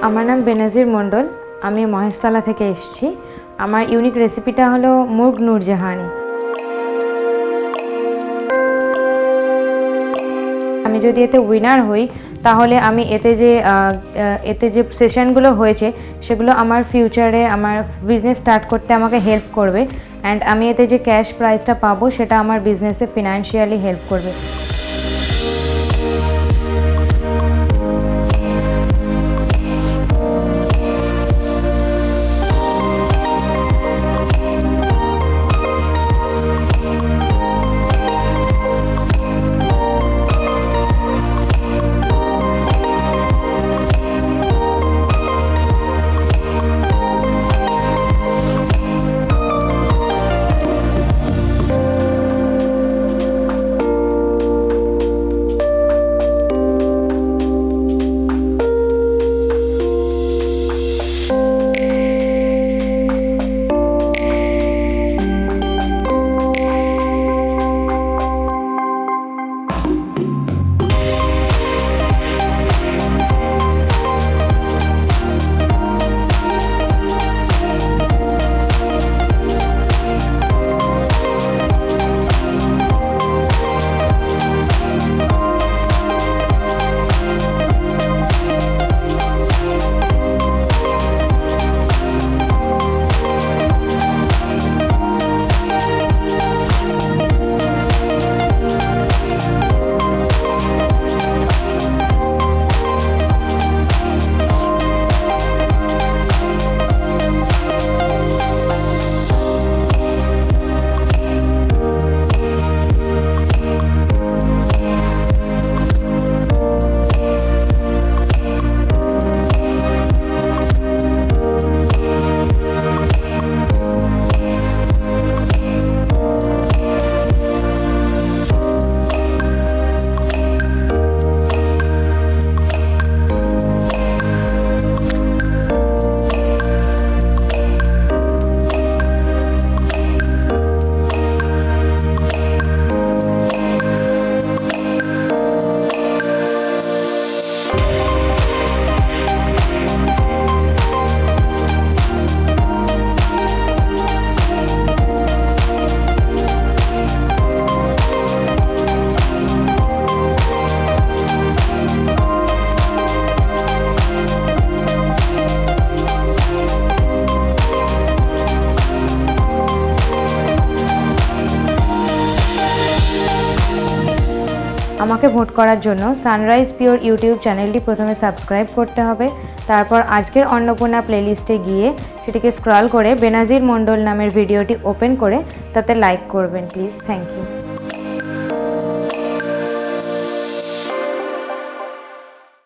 আমার নাম বেনাজির মণ্ডল। আমি মহেশতলা থেকে এসেছি। আমার ইউনিক রেসিপিটা হলো মুর্গ নূর জাহানি। আমি যদি এতে উইনার হই তাহলে আমি এতে যে সেশনগুলো হয়েছে সেগুলো আমার ফিউচারে আমার বিজনেস স্টার্ট করতে আমাকে হেল্প করবে, অ্যান্ড আমি এতে যে ক্যাশ প্রাইজটা পাবো সেটা আমার বিজনেসে ফিনান্সিয়ালি হেল্প করবে। আমাকে ভোট করার জন্য সানরাইজ পিওর ইউটিউব চ্যানেলটি প্রথমে সাবস্ক্রাইব করতে হবে। তারপর আজকের অন্নপূর্ণা প্লেলিস্টে গিয়ে সেটিকে স্ক্রল করে বেনাজির মণ্ডল নামের ভিডিওটি ওপেন করে তাতে লাইক করবেন প্লিজ। Thank you.